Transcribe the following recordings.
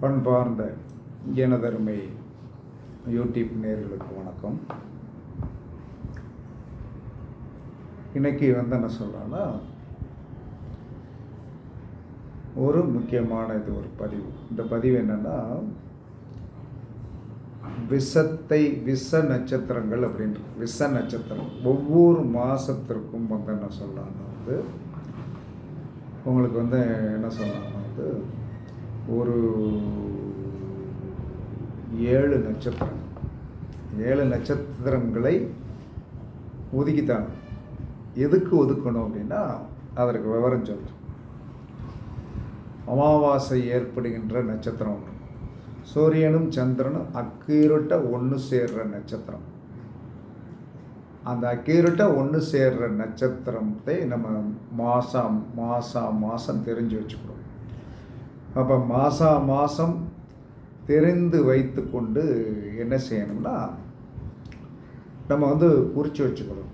பண்பார்ந்த எனதருமை யூடியூப் நேயர்களுக்கு வணக்கம். இன்னைக்கு என்ன சொல்கிறேன்னா, ஒரு முக்கியமான ஒரு பதிவு. இந்த பதிவு என்னென்னா, விஷ நட்சத்திரங்கள் அப்படின்ற விஷ நட்சத்திரம் ஒவ்வொரு மாதத்திற்கும் என்ன சொல்லலாம்னா உங்களுக்கு என்ன சொல்லலாம்னா ஒரு 7 நட்சத்திரங்களை ஒதுக்கித்தாங்க. எதுக்கு ஒதுக்கணும் அப்படின்னா, அதற்கு விவரம் சொல்கிறேன். அமாவாசை ஏற்படுகின்ற நட்சத்திரம் ஒன்று, சூரியனும் சந்திரனும் அக்கீருட்ட ஒன்று சேர்ற நட்சத்திரம். அந்த அக்கீருட்ட ஒன்று சேர்ற நட்சத்திரத்தை நம்ம மாதம் தெரிஞ்சு வச்சுக்கிறோம். அப்போ மாதம் தெரிந்து வைத்து கொண்டு என்ன செய்யணும்னா, நம்ம குறித்து வச்சுக்கிறோம்.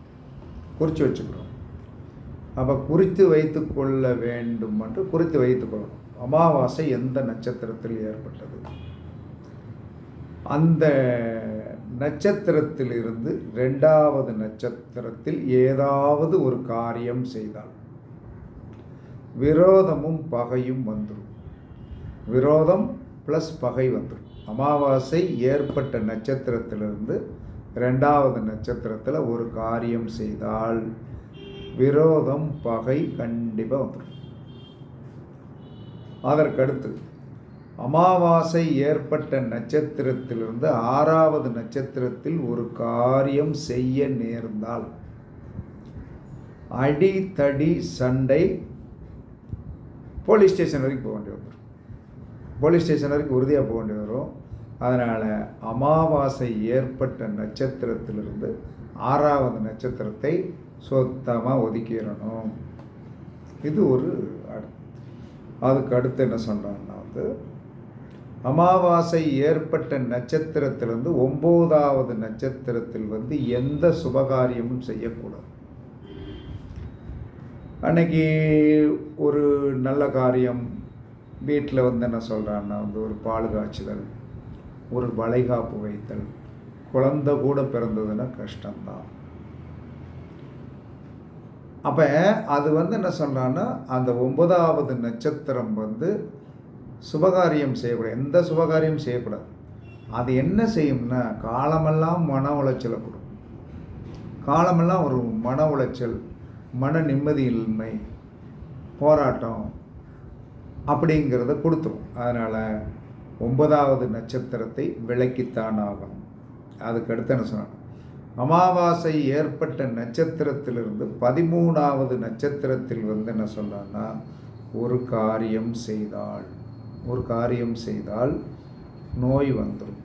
அப்போ குறித்து வைத்து கொள்ள வேண்டும் என்று குறித்து வைத்துக்கொள்ளணும். அமாவாசை எந்த நட்சத்திரத்தில் ஏற்பட்டது, அந்த நட்சத்திரத்திலிருந்து 2வது நட்சத்திரத்தில் ஏதாவது ஒரு காரியம் செய்தால் விரோதமும் பகையும் வந்துடும். விரோதம் ப்ளஸ் பகை வந்துடும். அமாவாசை ஏற்பட்ட நட்சத்திரத்திலிருந்து 2வது நட்சத்திரத்தில் ஒரு காரியம் செய்தால் விரோதம் பகை கண்டிப்பாக வந்துடும். அதற்கடுத்து அமாவாசை ஏற்பட்ட நட்சத்திரத்திலிருந்து 6வது நட்சத்திரத்தில் ஒரு காரியம் செய்ய நேர்ந்தால் அடித்தடி சண்டை, போலீஸ் ஸ்டேஷன் வரைக்கும் போக வேண்டி வந்துடும். போலீஸ் ஸ்டேஷன் வரைக்கும் உறுதியாக போக வேண்டி வரும். அதனால் அமாவாசை ஏற்பட்ட நட்சத்திரத்திலிருந்து 6வது நட்சத்திரத்தை சுத்தமாக ஒதுக்கிடணும். இது ஒரு அதுக்கு அடுத்து என்ன சொல்கிறாங்கன்னா, அமாவாசை ஏற்பட்ட நட்சத்திரத்திலிருந்து 9வது நட்சத்திரத்தில் எந்த சுபகாரியமும் செய்யக்கூடாது. அன்னைக்கு ஒரு நல்ல காரியம் வீட்டில் என்ன சொல்கிறான்னா, ஒரு பால் காய்ச்சுதல், ஒரு வளைகாப்பு வைத்தல், குழந்தை கூட பிறந்ததுன்னா கஷ்டம்தான். அப்போ அது என்ன சொல்கிறான்னா, அந்த 9வது நட்சத்திரம் சுபகாரியம் செய்யக்கூடாது. எந்த சுபகாரியம் செய்யக்கூடாது. அது என்ன செய்யும்னா, காலமெல்லாம் மன உளைச்சலை கொடுக்கும். காலமெல்லாம் ஒரு மன உளைச்சல், மன நிம்மதியின்மை, போராட்டம் அப்படிங்கிறத கொடுத்துரும். அதனால் 9வது நட்சத்திரத்தை விலக்கித்தான் ஆகணும். அதுக்கடுத்து என்ன சொன்னாங்க, அமாவாசை ஏற்பட்ட நட்சத்திரத்திலிருந்து 13வது நட்சத்திரத்தில் என்ன சொன்னான்னா, ஒரு காரியம் செய்தால் நோய் வந்துடும்.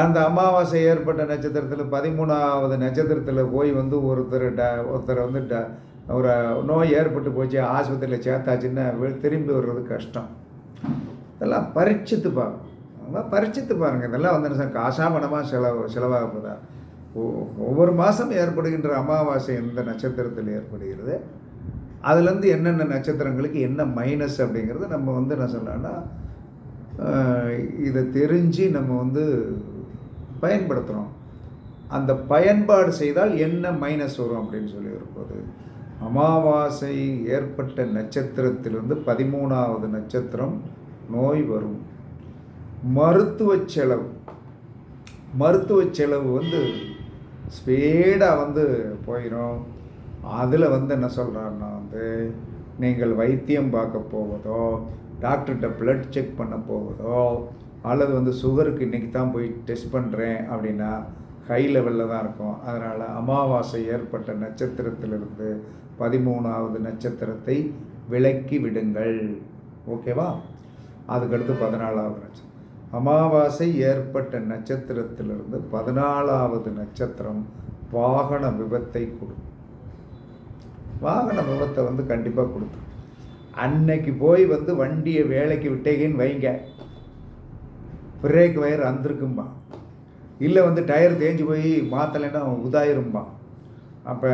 அந்த அமாவாசை ஏற்பட்ட நட்சத்திரத்தில் 13வது நட்சத்திரத்தில் போய் ஒருத்தர் ஒரு நோய் ஏற்பட்டு போச்சு, ஆஸ்பத்திரியில் சேர்த்தாச்சுன்னா திரும்பி வர்றது கஷ்டம். இதெல்லாம் பரீட்சித்து பாருங்கள். இதெல்லாம் காசாக பணமாக செலவாக போதா. ஒவ்வொரு மாதம் ஏற்படுகின்ற அமாவாசை எந்த நட்சத்திரத்தில் ஏற்படுகிறது, அதுலேருந்து என்னென்ன நட்சத்திரங்களுக்கு என்ன மைனஸ் அப்படிங்கிறது நம்ம என்ன சொல்லலாம்னா, இதை தெரிஞ்சு நம்ம பயன்படுத்துகிறோம். அந்த பயன்பாடு செய்தால் என்ன மைனஸ் வரும் அப்படின்னு சொல்லி வரும்போது, அமாவாசை ஏற்பட்ட நட்சத்திரத்திலிருந்து 13வது நட்சத்திரம் நோய் வரும். மருத்துவ செலவு ஸ்பீடாக போயிடும். அதில் என்ன சொல்கிறாருன்னா, நீங்கள் வைத்தியம் பார்க்க போவதோ, டாக்டர்கிட்ட பிளட் செக் பண்ண போவதோ, அல்லது சுகருக்கு இன்றைக்கி தான் போய் டெஸ்ட் பண்ணுறேன் அப்படின்னா ஹை லெவலில் தான் இருக்கும். அதனால் அமாவாசை ஏற்பட்ட நட்சத்திரத்திலிருந்து 13வது நட்சத்திரத்தை விலக்கி விடுங்கள். ஓகேவா? அதுக்கடுத்து 14வது நட்சத்திரம். அமாவாசை ஏற்பட்ட நட்சத்திரத்திலிருந்து 14வது நட்சத்திரம் வாகன விபத்தை கொடுக்கும். வாகன விபத்தை கண்டிப்பாக கொடுக்கும். அன்னைக்கு போய் வண்டியை வேலைக்கு விட்டேங்கன்னு வைங்க, பிரேக் வயர் அந்திருக்கும்பா, இல்லை டயர் தேஞ்சு போய் மாற்றலைன்னா உதாயிரும்பா. அப்போ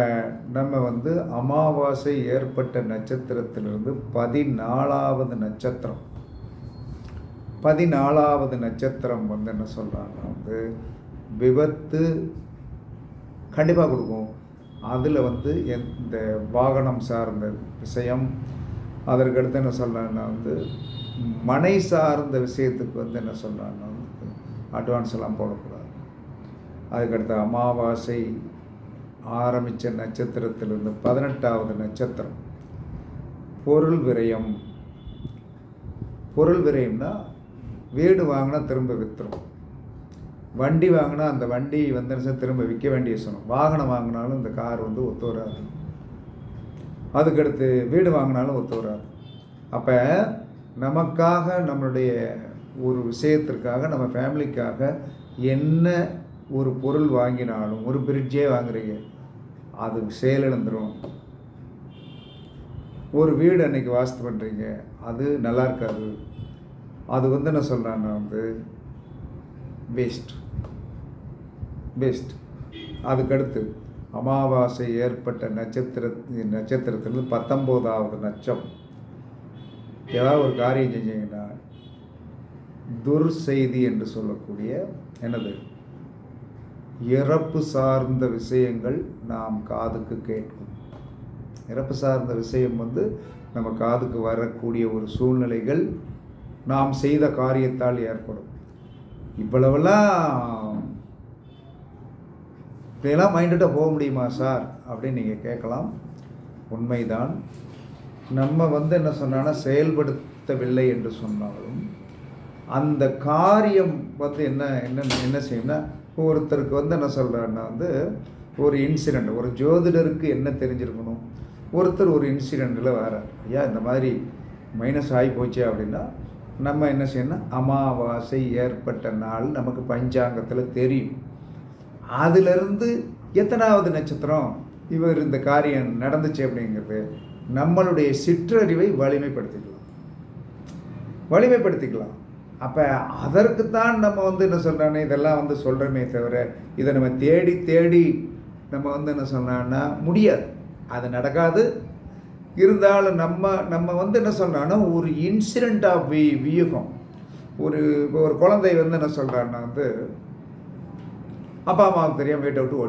நம்ம வந்து அமாவாசை ஏற்பட்ட நட்சத்திரத்திலிருந்து 14வது நட்சத்திரம் 14வது நட்சத்திரம் வந்து என்ன சொல்கிறாங்கன்னா வந்து விபத்து கண்டிப்பாக கொடுக்கும். அதில் வந்து இந்த வாகனம் சார்ந்த விஷயம், அதற்கடுத்து என்ன சொல்கிறாங்கன்னா வந்து மனை சார்ந்த விஷயத்துக்கு வந்து என்ன சொல்கிறாங்கன்னா வந்து அட்வான்ஸ் எல்லாம் போடக்கூடாது. அதுக்கடுத்து அமாவாசை ஆரம்பித்த நட்சத்திரத்திலிருந்து 18வது நட்சத்திரம் பொருள் விரயம். பொருள் விரயம்னா வீடு வாங்கினா திரும்ப விற்றுரும், வண்டி வாங்கினா அந்த வண்டி வந்து திரும்ப விற்க வேண்டிய சொன்னோம், வாகனம் வாங்கினாலும் இந்த கார் வந்து ஒத்து வராது, அதுக்கடுத்து வீடு வாங்கினாலும் ஒத்து வராது. அப்போ நமக்காக நம்மளுடைய ஒரு விஷயத்திற்காக நம்ம ஃபேமிலிக்காக என்ன ஒரு பொருள் வாங்கினாலும், ஒரு பிரிட்ஜே வாங்குறீங்க அது செயலிழந்துடும். ஒரு வீடு அன்றைக்கி வாஸ்து பண்ணுறீங்க அது நல்லா இருக்காது, அது வந்து என்ன சொல்கிறான்னா வந்து வேஸ்ட். அதுக்கடுத்து அமாவாசை ஏற்பட்ட நட்சத்திரத்திலிருந்து 19வது நட்சம் ஏதாவது ஒரு காரியம் செஞ்சீங்கன்னா துர்செய்தி என்று சொல்லக்கூடிய என்னது இறப்பு சார்ந்த விஷயங்கள் நாம் காதுக்கு கேட்கும். இறப்பு சார்ந்த விஷயம் வந்து நம்ம காதுக்கு வரக்கூடிய ஒரு சூழ்நிலைகள் நாம் செய்த காரியத்தால் ஏற்படும். இவ்வளவெல்லாம் இப்படியெல்லாம் மைண்டுட்டாக போக முடியுமா சார் அப்படின்னு நீங்கள் கேட்கலாம். உண்மைதான். நம்ம வந்து என்ன சொன்னான்னா செயல்படுத்தவில்லை என்று சொன்னாலும் அந்த காரியம் வந்து என்ன செய்யணும்னா, ஒருத்தருக்கு வந்து என்ன சொல்கிறாருன்னா வந்து ஒரு இன்சிடெண்ட், ஒரு ஜோதிடருக்கு என்ன தெரிஞ்சிருக்கணும், ஒருத்தர் ஒரு இன்சிடெண்ட்டில் வேறு ஐயா இந்த மாதிரி மைனஸ் ஆகி போச்சு அப்படின்னா நம்ம என்ன செய்யணும்னா அமாவாசை ஏற்பட்ட நாள் நமக்கு பஞ்சாங்கத்தில் தெரியும். அதிலிருந்து எத்தனாவது நட்சத்திரம் இவர் இந்த காரியம் நடந்துச்சு அப்படிங்கிறது நம்மளுடைய சிற்றறிவை வலிமைப்படுத்திக்கலாம். அப்போ அதற்குத்தான் நம்ம வந்து என்ன சொல்கிறானே இதெல்லாம் வந்து சொல்கிறோமே தவிர இதை நம்ம தேடி நம்ம வந்து என்ன சொன்னான்னா முடியாது, அது நடக்காது. இருந்தாலும் நம்ம வந்து என்ன சொல்கிறான்னா ஒரு இன்சிடெண்ட் ஆஃப் வியூகம். இப்போ ஒரு குழந்தை வந்து என்ன சொல்கிறான்னா வந்து அப்பா அம்மாவுக்கு தெரியாமல் வீட்டை விட்டு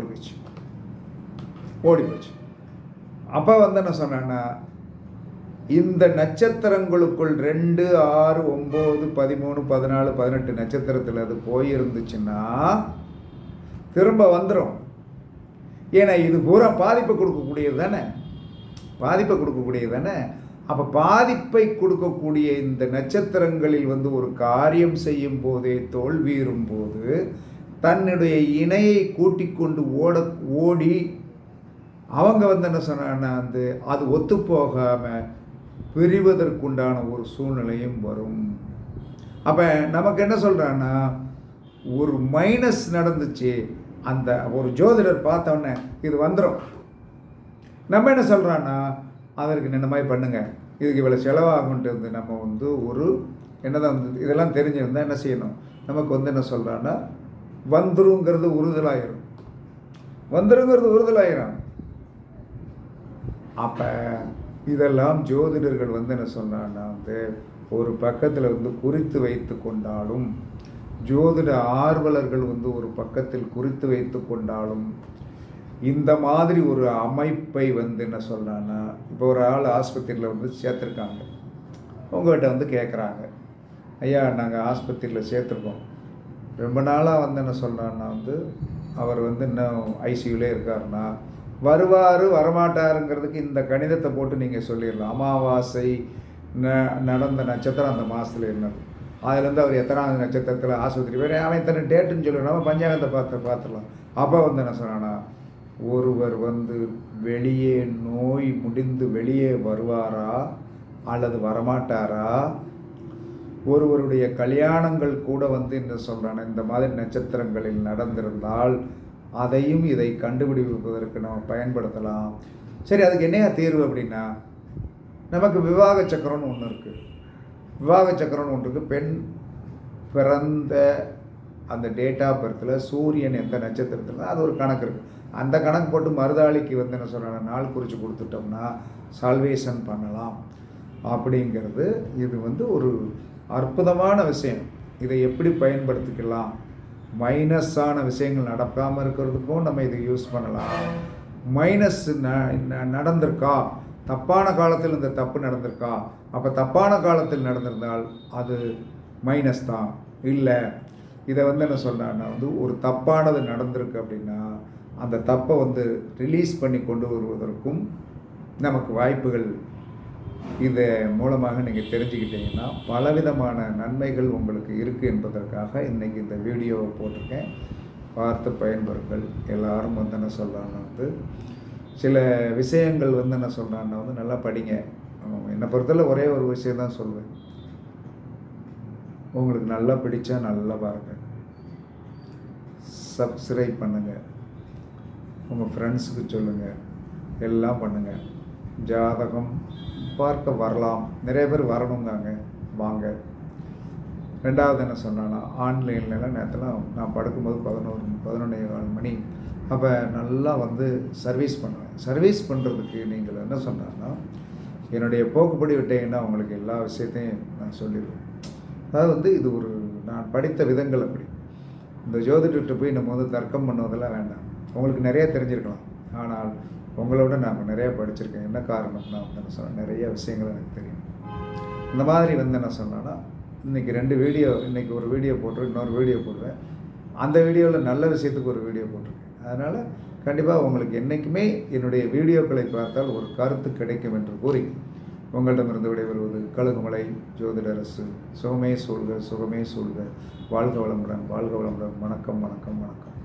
ஓடி போச்சு. அப்பா வந்து என்ன சொன்னான்னா இந்த நட்சத்திரங்களுக்குள் 2, 6, 9, 13, 14, 18 நட்சத்திரத்தில் அது போயிருந்துச்சுன்னா திரும்ப வந்துடும். ஏன்னா இது பூரா பாதிப்பை கொடுக்கக்கூடியது தானே. அப்போ பாதிப்பை கொடுக்கக்கூடிய இந்த நட்சத்திரங்களில் வந்து ஒரு காரியம் செய்யும் போதே தோல்வியுறும் போது தன்னுடைய இணையை கூட்டிக் கொண்டு ஓடி அவங்க வந்து என்ன சொன்னான்னா வந்து அது ஒத்து போகாமல் பிரிவதற்குண்டான ஒரு சூழ்நிலையும் வரும். அப்போ நமக்கு என்ன சொல்கிறான்னா ஒரு மைனஸ் நடந்துச்சு, அந்த ஒரு ஜோதிடர் பார்த்தோன்னே இது வந்துடும். நம்ம என்ன சொல்கிறான்னா அதற்கு இந்த மாதிரி பண்ணுங்கள், இதுக்கு இவ்வளோ செலவாகுன்ட்டு வந்து நம்ம வந்து ஒரு என்னதான் வந்து இதெல்லாம் தெரிஞ்சிருந்தால் என்ன செய்யணும், நமக்கு வந்து என்ன சொல்கிறான்னா வந்துருங்கிறது உறுதலாயிரும். அப்போ இதெல்லாம் ஜோதிடர்கள் வந்து என்ன சொன்னான்னா வந்து ஒரு பக்கத்தில் வந்து குறித்து வைத்து கொண்டாலும், ஜோதிட ஆர்வலர்கள் வந்து ஒரு பக்கத்தில் குறித்து வைத்து கொண்டாலும் இந்த மாதிரி ஒரு அமைப்பை வந்து என்ன சொல்கிறான்னா, இப்போ ஒரு ஆள் ஆஸ்பத்திரியில் வந்து சேர்த்துருக்காங்க, உங்கள்கிட்ட வந்து கேட்குறாங்க, ஐயா நாங்கள் ஆஸ்பத்திரியில் சேர்த்துருக்கோம், ரொம்ப நாளாக வந்து என்ன சொல்கிறான்னா வந்து அவர் வந்து இன்னும் ஐசியூலே இருக்காருன்னா வருவார் வரமாட்டாருங்கிறதுக்கு இந்த கணிதத்தை போட்டு நீங்கள் சொல்லிடலாம். அமாவாசை நடந்த நட்சத்திரம் அந்த மாதத்தில் என்னது, அதுலேருந்து அவர் எத்தனாவது நட்சத்திரத்தில் ஆஸ்பத்திரி போய் அவன் இத்தனை டேட்டுன்னு சொல்லிடலாம், பஞ்சாங்கத்தை பார்த்துடலாம். அப்போ வந்து என்ன சொன்னான்னா ஒருவர் வந்து வெளியே நோய் முடிந்து வெளியே வருவாரா அல்லது வரமாட்டாரா, ஒருவருடைய கல்யாணங்கள் கூட வந்து என்ன சொல்கிறாங்க இந்த மாதிரி நட்சத்திரங்களில் நடந்திருந்தால் அதையும் இதை கண்டுபிடிப்பதற்கு நம்ம பயன்படுத்தலாம். சரி, அதுக்கு என்னையா தீர்வு அப்படின்னா நமக்கு விவாக சக்கரம்னு ஒன்று இருக்குது. பெண் பிறந்த அந்த டேட் ஆஃப் பர்த்தில் சூரியன் எந்த நட்சத்திரத்தில் அது ஒரு கணக்கு இருக்குது. அந்த கணக்கு போட்டு மருதாளிக்கு வந்து என்ன சொல்கிறாங்க, நாள் குறித்து கொடுத்துட்டோம்னா சால்வேஷன் பண்ணலாம் அப்படிங்கிறது. இது வந்து ஒரு அற்புதமான விஷயம். இதை எப்படி பயன்படுத்திக்கலாம், மைனஸான விஷயங்கள் நடக்காமல் இருக்கிறதுக்கும் நம்ம இதை யூஸ் பண்ணலாம். மைனஸ் நடந்திருக்கா, தப்பான காலத்தில் இந்த தப்பு நடந்திருக்கா, அப்போ தப்பான காலத்தில் நடந்திருந்தால் அது மைனஸ் தான். இல்லை, இதை வந்து என்ன சொல்கிறான்னா வந்து ஒரு தப்பானது நடந்திருக்கு அப்படின்னா அந்த தப்பை வந்து ரிலீஸ் பண்ணி கொண்டு வருவதற்கும் நமக்கு வாய்ப்புகள் இதை மூலமாக நீங்கள் தெரிஞ்சுக்கிட்டீங்கன்னா பலவிதமான நன்மைகள் உங்களுக்கு இருக்குது என்பதற்காக இன்றைக்கி இந்த வீடியோவை போட்டிருக்கேன். பார்த்து பயன்பெறுங்கள். எல்லாரும் வந்து என்ன சொல்கிறாங்கன்னா வந்து சில விஷயங்கள் வந்து என்ன சொல்கிறான்னா வந்து நல்லா படிங்க. என்னை பொறுத்தவரை ஒரே ஒரு விஷயம் தான் சொல்வேன், உங்களுக்கு நல்லா பிடிச்சா நல்லா பாருங்கள், சப்ஸ்கிரைப் பண்ணுங்கள், உங்கள் ஃப்ரெண்ட்ஸுக்கு சொல்லுங்கள், எல்லாம் பண்ணுங்கள். ஜாதகம் பார்க்க வரலாம், நிறைய பேர் வரணுங்காங்க, வாங்க. ரெண்டாவது என்ன சொன்னான்னா ஆன்லைன்லாம் நேரத்தில் நான் படுக்கும்போது 11:15 மணி அப்போ நல்லா வந்து சர்வீஸ் பண்ணுவேன். சர்வீஸ் பண்ணுறதுக்கு நீங்கள் என்ன சொன்னான்னா என்னுடைய போக்குப்படி விட்டீங்கன்னா உங்களுக்கு எல்லா விஷயத்தையும் நான் சொல்லிடுவேன். அதாவது வந்து இது ஒரு நான் படித்த விதங்கள் அப்படி. இந்த ஜோதிடர்கிட்ட போய் நம்ம வந்து தர்க்கம் பண்ணுவதெல்லாம் வேண்டாம். உங்களுக்கு நிறைய தெரிஞ்சிருக்கலாம், ஆனால் உங்களோட நான் நிறையா படிச்சிருக்கேன். என்ன காரணம்னா வந்து என்ன சொன்னால் நிறைய விஷயங்கள் எனக்கு தெரியும். இந்த மாதிரி வந்து என்ன சொன்னேன்னா இன்றைக்கி 2 வீடியோ, இன்றைக்கி ஒரு வீடியோ போட்டு இன்னொரு வீடியோ போடுவேன். அந்த வீடியோவில் நல்ல விஷயத்துக்கு ஒரு வீடியோ போட்டிருக்கேன். அதனால் கண்டிப்பாக உங்களுக்கு என்றைக்குமே என்னுடைய வீடியோக்களை பார்த்தால் ஒரு கருத்து கிடைக்கும் என்று கூறி உங்களிடமிருந்து விடைபெறுவது கழுகுமலை ஜோதிடரசு. சுகமே சூழ்க, சுகமே சூழ்க. வாழ்க வளமுடன், வாழ்க வளமுடன். வணக்கம், வணக்கம், வணக்கம்.